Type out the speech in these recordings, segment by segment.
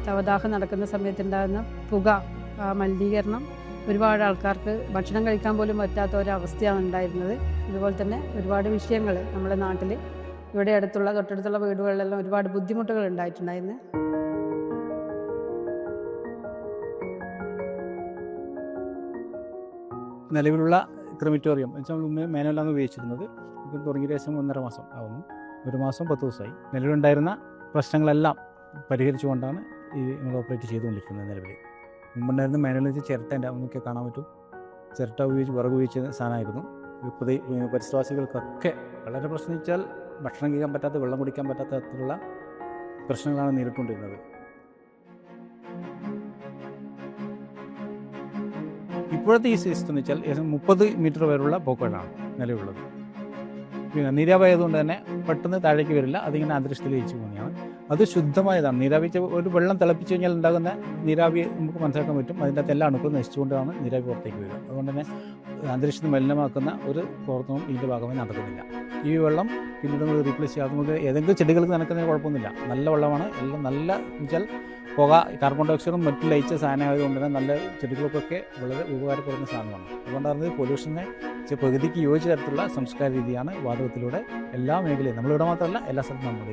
ശവദാഹം നടക്കുന്ന സമയത്തുണ്ടാകുന്ന പുക, മലിനീകരണം ഒരുപാട് ആൾക്കാർക്ക് ഭക്ഷണം കഴിക്കാൻ പോലും പറ്റാത്ത ഒരവസ്ഥയാണ് ഉണ്ടായിരുന്നത്. അതുപോലെ തന്നെ ഒരുപാട് വിഷയങ്ങൾ നമ്മുടെ നാട്ടിൽ ഇവിടെ തൊട്ടടുത്തുള്ള വീടുകളിലെല്ലാം ഒരുപാട് ബുദ്ധിമുട്ടുകൾ ഉണ്ടായിട്ടുണ്ടായിരുന്നു. നിലവിലുള്ള ക്രിമിറ്റോറിയം വെച്ചാൽ മാനുവലാണ് ഉപയോഗിച്ചിരുന്നത്. ഇത് തുടങ്ങിയ ശേഷം 1.5 മാസം ആവുന്നു. 1 മാസം 10 ദിവസമായി. നിലവിലുണ്ടായിരുന്ന പ്രശ്നങ്ങളെല്ലാം പരിഹരിച്ചുകൊണ്ടാണ് നമ്മൾ ഓപ്പറേറ്റ് ചെയ്തുകൊണ്ടിരിക്കുന്നത്. നിലവിൽ മുമ്പുണ്ടായിരുന്ന മാനുവൽ വെച്ച് ചിരട്ട നമുക്ക് കാണാൻ പറ്റും. ചിരട്ട ഉപയോഗിച്ച് വിറക് ഉപയോഗിച്ച സാധനമായിരുന്നു. പരിസരവാസികൾക്കൊക്കെ വളരെ പ്രശ്നം വെച്ചാൽ ഭക്ഷണം കഴിക്കാൻ പറ്റാത്ത, വെള്ളം കുടിക്കാൻ പറ്റാത്ത തരത്തിലുള്ള പ്രശ്നങ്ങളാണ് നേരിട്ടുകൊണ്ടിരുന്നത്. ഇപ്പോഴത്തെ ഈ സിസ്റ്റം എന്ന് വെച്ചാൽ ഏകദേശം 30 മീറ്റർ വരെയുള്ള പോക്കുകളാണ് നിലവിലുള്ളത്. പിന്നെ നീരാവിയായതുകൊണ്ട് തന്നെ പെട്ടെന്ന് താഴേക്ക് വരില്ല, അതിങ്ങനെ അന്തരീക്ഷത്തിൽ ലയിച്ചു പോകുന്നതാണ്. അത് ശുദ്ധമായതാണ്. നീരാവി ഒരു വെള്ളം തിളപ്പിച്ച് കഴിഞ്ഞാൽ ഉണ്ടാകുന്ന നീരാവി നമുക്ക് മനസ്സിലാക്കാൻ പറ്റും. അതിൻ്റെ അകത്ത് എല്ലാ അണുക്കളും നശിച്ചുകൊണ്ടാണ് നീരാവി പുറത്തേക്ക് വരിക. അതുകൊണ്ട് തന്നെ അന്തരീക്ഷത്തിൽ മലിനമാക്കുന്ന ഒരു പ്രവർത്തനവും ഇതിൻ്റെ ഭാഗമായി നടക്കുന്നില്ല. ഈ വെള്ളം പിന്നീട് നമ്മൾ റീപ്ലേസ് ചെയ്യാതെ നമുക്ക് ഏതെങ്കിലും ചെടികൾക്ക് നനക്കുന്നതിന് കുഴപ്പമൊന്നുമില്ല. നല്ല വെള്ളമാണ്. എല്ലാം നല്ല വെച്ചാൽ പുക, കാർബൺ ഡയോക്സൈഡും മറ്റും ലയിച്ച സാധനമായതുകൊണ്ട് തന്നെ നല്ല ചെടികൾക്കൊക്കെ വളരെ ഉപകാരപ്പെടുന്ന സാധനമാണ്. അതുകൊണ്ടാണ് പൊല്യൂഷനെ പ്രകൃതിക്ക് യോജിച്ച തരത്തിലുള്ള സംസ്കാര രീതിയാണ് വാതകത്തിലൂടെ എല്ലാ മേഖലയും, നമ്മളിവിടെ മാത്രമല്ല എല്ലാ സ്ഥലത്തും നമ്മൾ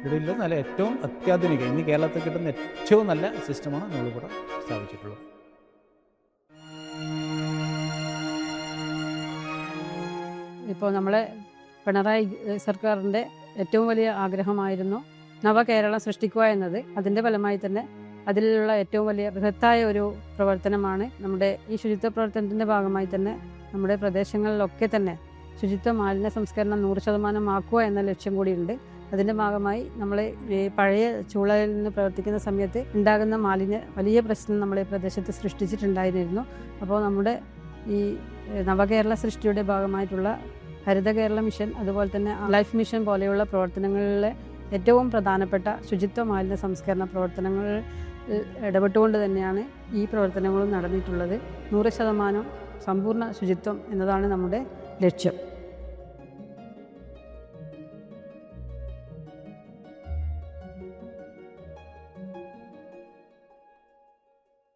ഇവിടെ നല്ല ഏറ്റവും അത്യാധുനിക, ഇന്ന് കേരളത്തിൽ കിട്ടുന്ന ഏറ്റവും നല്ല സിസ്റ്റമാണ് നമ്മളിവിടെ സ്ഥാപിച്ചിട്ടുള്ളത്. ഇപ്പോൾ നമ്മളെ പിണറായി സർക്കാരിൻ്റെ ഏറ്റവും വലിയ ആഗ്രഹമായിരുന്നു നവകേരളം സൃഷ്ടിക്കുക എന്നത്. അതിൻ്റെ ഫലമായി തന്നെ അതിലുള്ള ഏറ്റവും വലിയ ബൃഹത്തായ ഒരു പ്രവർത്തനമാണ് നമ്മുടെ ഈ ശുചിത്വ പ്രവർത്തനത്തിൻ്റെ ഭാഗമായി തന്നെ നമ്മുടെ പ്രദേശങ്ങളിലൊക്കെ തന്നെ ശുചിത്വ മാലിന്യ സംസ്കരണം 100% ആക്കുക എന്ന ലക്ഷ്യം കൂടിയുണ്ട്. അതിൻ്റെ ഭാഗമായി നമ്മൾ പഴയ ചൂളയിൽ നിന്ന് പ്രവർത്തിക്കുന്ന സമയത്ത് ഉണ്ടാകുന്ന വലിയ പ്രശ്നം നമ്മുടെ പ്രദേശത്ത് സൃഷ്ടിച്ചിട്ടുണ്ടായിരുന്നു. അപ്പോൾ നമ്മുടെ ഈ നവകേരള സൃഷ്ടിയുടെ ഭാഗമായിട്ടുള്ള ഹരിത കേരള മിഷൻ, അതുപോലെ തന്നെ ലൈഫ് മിഷൻ പോലെയുള്ള പ്രവർത്തനങ്ങളിലെ ഏറ്റവും പ്രധാനപ്പെട്ട ശുചിത്വ മാലിന്യ സംസ്കരണ പ്രവർത്തനങ്ങൾ ഇടപെട്ടുകൊണ്ട് തന്നെയാണ് ഈ പ്രവർത്തനങ്ങളും നടന്നിട്ടുള്ളത്. 100% സമ്പൂർണ്ണ ശുചിത്വം എന്നതാണ് നമ്മുടെ ലക്ഷ്യം.